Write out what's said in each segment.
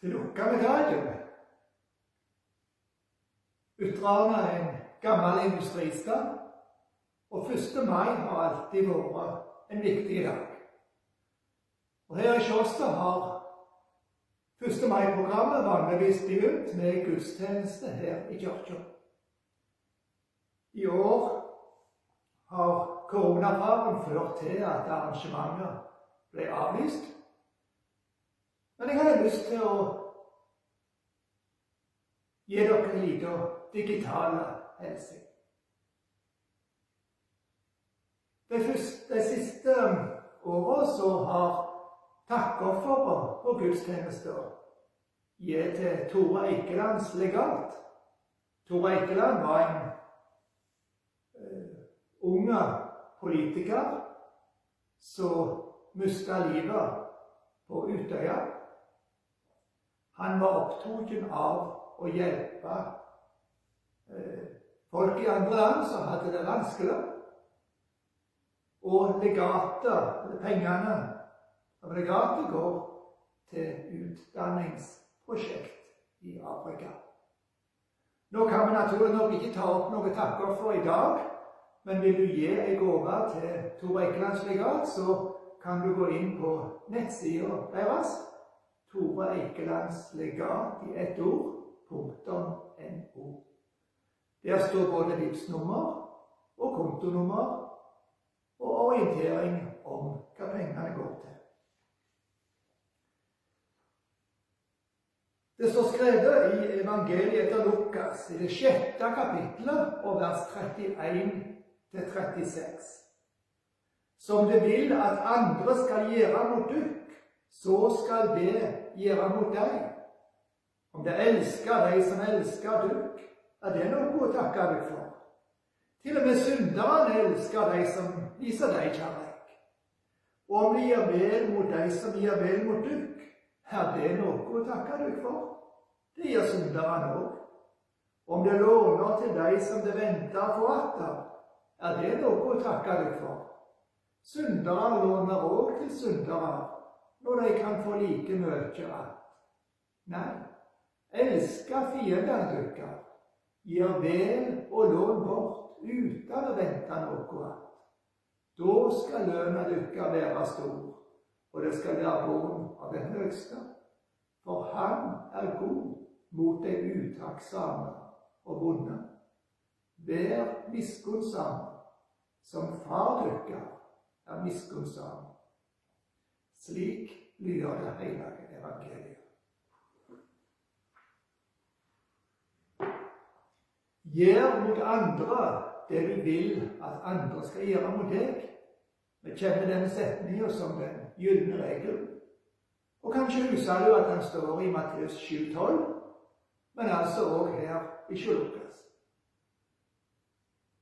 til lukka med dagen. Utrarna er en gammel industristad, og 1. mai har alltid vært en viktig dag. Og her i Sjåstad har 1. mai-programmet vanligvis begynt med gudstjeneste her i kirka. I år har koronafaren ført til at arrangementet ble avlyst. Men jeg hadde lyst til å gi dere en liten digitale hilsen. De siste årene så har takkofferet på gudstjenester gitt til Tore Eikelands legat. Tore Eikeland var en unge politiker som mistet livet på Utøya. Han var opptatt av å hjelpe folk i andre land som hadde det vanskelig. Og pengene av legatet går til utdanningsprosjekt i Afrika. Nå kan vi naturlig nok ikke ta opp noe takkoffer i dag, men vil du gi en gave til Tore Eikelands legat, så kan du gå inn på nettsida deres, Tore Eikelands legat i ett ord.no. Der står både livsnummer og kontonummer og orientering om hva pengene går til. Det står skrevet i evangeliet etter Lukas, i det 6. kapittelet, og vers 31-36. Som det vil at andre skal gjøre mot dykk, så skal det gjøre mot deg. Om det elsker deg som elsker dykk, er det noe å takke deg for. Til og med synderne elsker deg som viser deg kjærlighet. Og om de gjør vel mot deg som gjør vel mot dykk, er det noe å takke deg for. Det gjør synderne også. Om det låner til deg som det venter for atter, er det noe å takke deg for. Syndere låner også til syndere, når de kan få like mye att. Nei, elsker fiendene deres, gjør vel og lån bort uten å vente noe att. Da skal lønna deres være stor, og det skal være bånd av den høgste. For han er god mot de utakksomme og vonde. Vær miskunnsom, som far deres er miskunnsom. Slik lyder det hellige evangeliet. Gjør mot andre det du vil at andre skal gjøre mot deg. Vi kjenner denne setningen som den gylne regel. Og kanskje husker du at den står i Matteus 7,12, men altså også her i Lukas.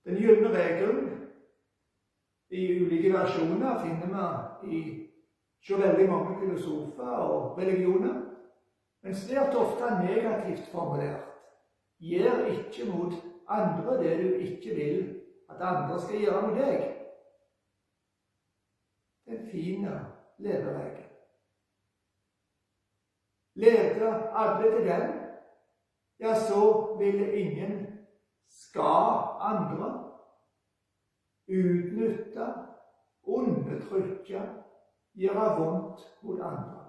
Den gylne regelen i ulike versjoner finner vi så veldig mange filosofer og religioner, men svært ofte negativt formulert. Gjør ikke mot andre det du ikke vil at andre skal gjøre mot deg. Det er en fin leveregel. Leder alle til den, ja, så vil ingen skade andre, utnytte, undertrykke, gjøre vondt mot andre.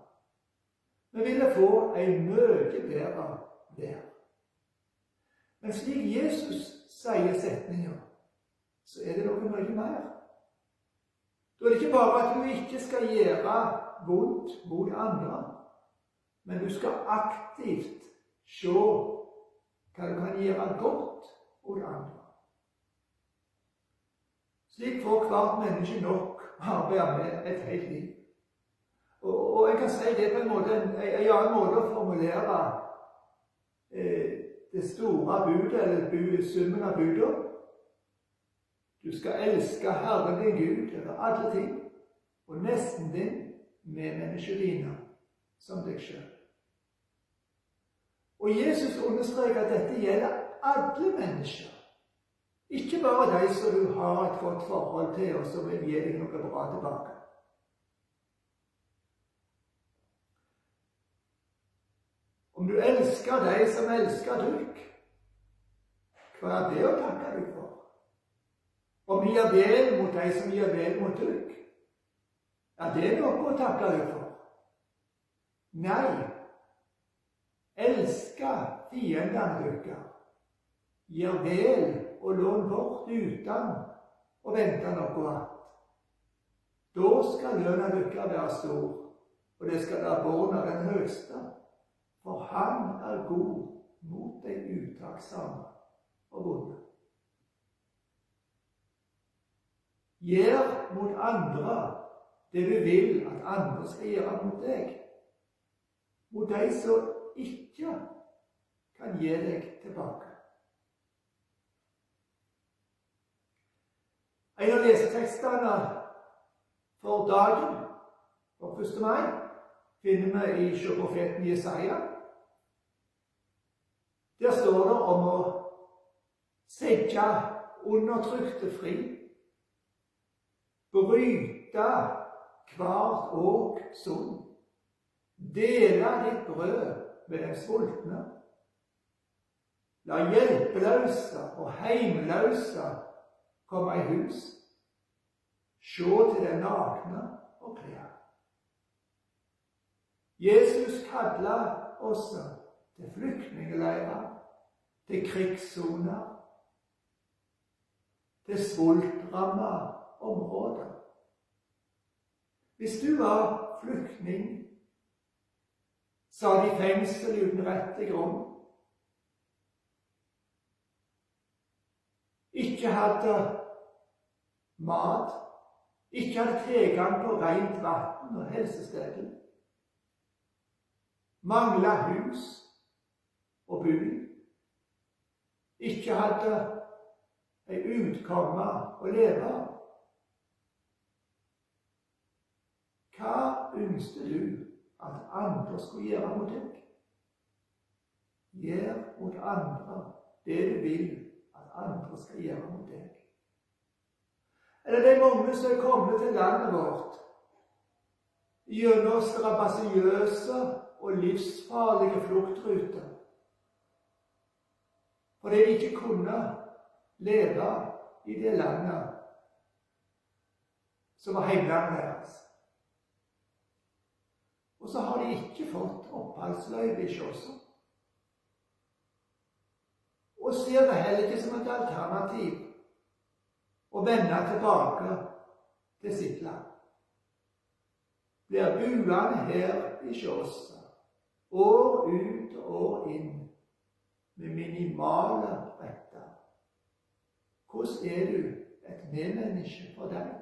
Vi ville få en mye bedre vær. Men slik Jesus sier setninger, så er det noe mye mer. Da er det ikke bare at du ikke skal gjøre vondt mot andre, men du skal aktivt se hva du kan gjøre godt mot andre. Slik får hvert menneske nok arbeid med et helt liv. Og jeg kan si det på en måte, en annen måte å formulere det store budet, eller summen av budet. Du skal elske Herren din Gud over alle ting, og nesten din medmenneske dine som deg selv. Og Jesus understreker at dette gjelder alle mennesker. Ikke bare de som du har et godt forhold til, og som vil gi deg noe bra tilbake. Om du elsker de som elsker dykk, hva er det å takke deg for? Om de gjør vel mot de som gjør vel mot dykk, er det noe å takke deg for? Nei, elsker fiendene dykker, gjør vel og lån bort uten å vente noe annet. Da skal lønna dykker være stor, og det skal være barn av den høyeste, for han er god mot de utakksomme og vonde. Gjør mot andre det du vil at andre skal gjøre mot deg, mot de som ikke kan gi deg tilbake. En av lesetekstene for dagen, for 1. mai, finner vi i profeten Jesaja. Der står det om å sette undertrykte fri, bryte hvert åk sund, dele ditt brød med den sultne, la hjelpeløse og heimløse komme i hus, se til den nakne og klær. Jesus kaller oss til flyktningeleirer, til krigssoner, til svultrammede områder. Hvis du var flyktning, satt i fengsel uten rett til grunn, ikke hadde mat, ikke hadde tilgang på rent vann og helsestell, manglet hus og by, ikke hadde ei utkomme å leve av. Hva ønsket du at andre skulle gjøre mot deg? Gjør mot andre det du vil at andre skal gjøre mot deg. Eller de mange som er kommet til landet vårt gjennom strabasiøse og livsfarlige fluktruter, fordi de ikke kunne leve i det landet som var hjemlandet deres. Og så har de ikke fått oppholdsløyve i Kjåså. Og ser det heller ikke som et alternativ å vende tilbake til sitt land. Blir buende her i Kjåså, år ut og år inn, med minimale retter. Hvordan er du et medmenneske for deg?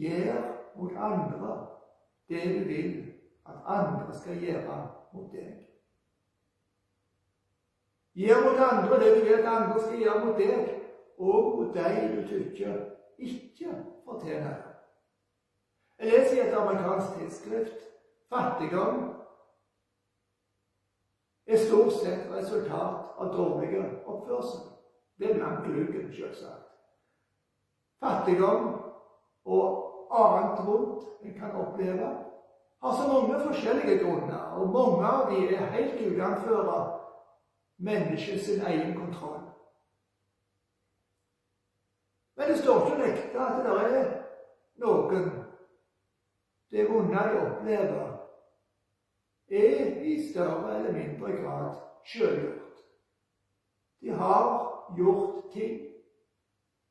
Gjør mot andre det du vil at andre skal gjøre mot deg. Gjør mot andre det du vil at andre skal gjøre mot deg, og mot deg du tykker ikke fortjener det. Jeg leser i et amerikansk tidsskrift: fattigdom er stort sett resultat av dårlige oppførsel. Det er blant luggen, selvsagt. Fattigdom og annet vondt en kan oppleve, har så mange forskjellige grunner, og mange av de er helt utenfor menneskets egen kontroll. Men det står ikke riktig at det er noen det vonde de opplever, er i større eller mindre grad selvgjort. De har gjort ting,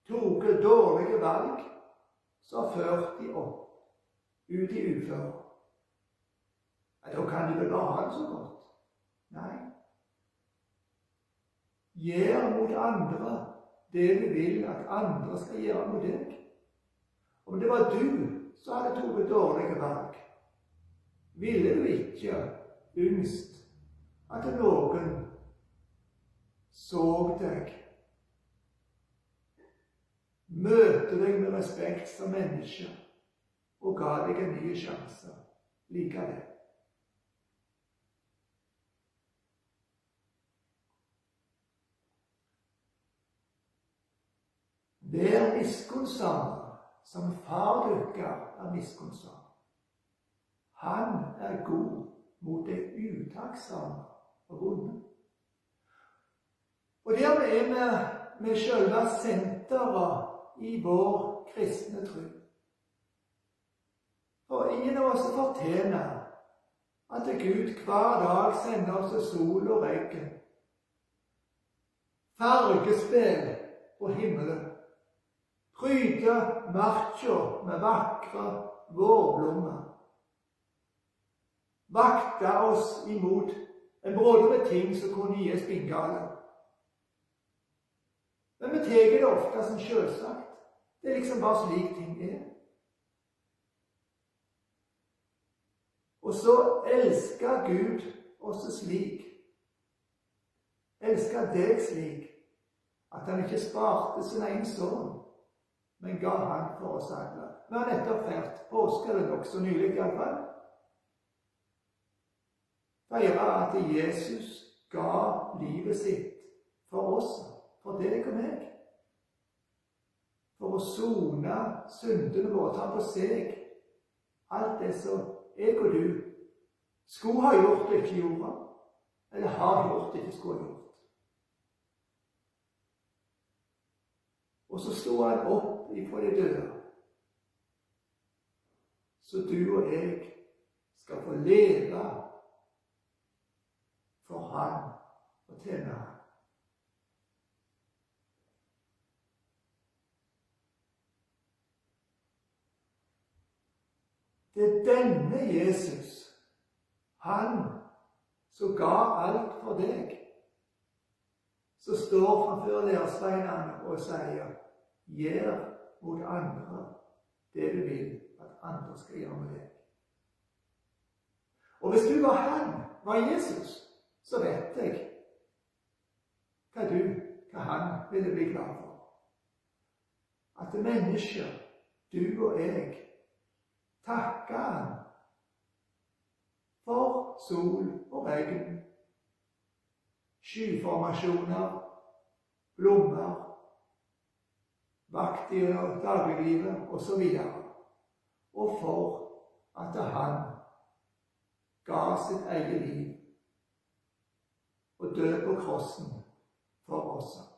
tatt dårlige valg, så har ført de opp ut i uføre. Da kan de vel bare ha det så godt? Nei. Gjør mot andre det du vil at andre skal gjøre mot deg. Om det var du som hadde tatt dårlige valg, ville du ikke ønsket at noen så deg, møte deg med respekt som menneske og ga deg en ny sjanse likevel. Vær miskunnsomme som far dykkar er miskunnsom. Han er god mot det utakksomme og vonde. Og dermed er vi selve senteret i vår kristne tro. For ingen av oss fortjener at Gud hver dag sender oss sol og regn, fargespill på himmelen, pryder marka med vakre vårblommer, vakta oss imot en bråde med ting som kunne gi oss spinngale. Men vi tar det ofte som selvsagt. Det er liksom bare slik ting er. Og så elsker Gud oss slik, elsker deg slik, at han ikke sparte sin egen sønn, men ga han for oss alle. Vi har nettopp feiret påske, eller nokså nylig i alle fall. Feiret at Jesus ga livet sitt for oss, for deg og meg. For å sone syndene våre, ta på seg alt det som jeg og du skulle ha gjort og ikke gjorde, eller har gjort og ikke skulle ha gjort. Og så sto han opp ifra de døde, så du og jeg skal få leve for han og tjene han. Det er denne Jesus, han som ga alt for deg, som står framfor læresveinene og sier, gjør mot andre det du vil at andre skal gjøre med deg. Og hvis du var han, var Jesus, så vet jeg hva han ville bli glad for. At mennesker, du og jeg, takker han for sol og regn, skyformasjoner, blommer, vakt i dagliglivet og så videre, og for at han ga sitt eget liv og døde på krossen for oss.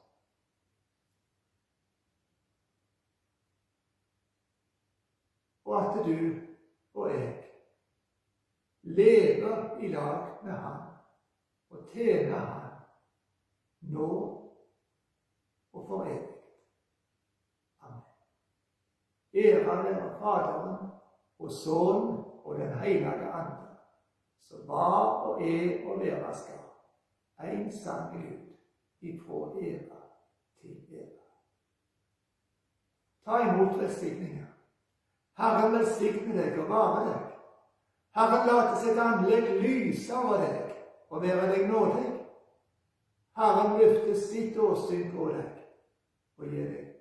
Og at du og jeg lever i lag med han og tjener han nå og for evig. Amen. Ære være Faderen og Sønnen og den hellige Ande, som var og er og være skal, en sann Gud, ifra ære til ære. Ta imot velsigninger. Herren velsigne deg og vare deg. Herren late sitt anlegg lyse over deg og være deg nådig. Herren løfte sitt åsyn på deg og gi deg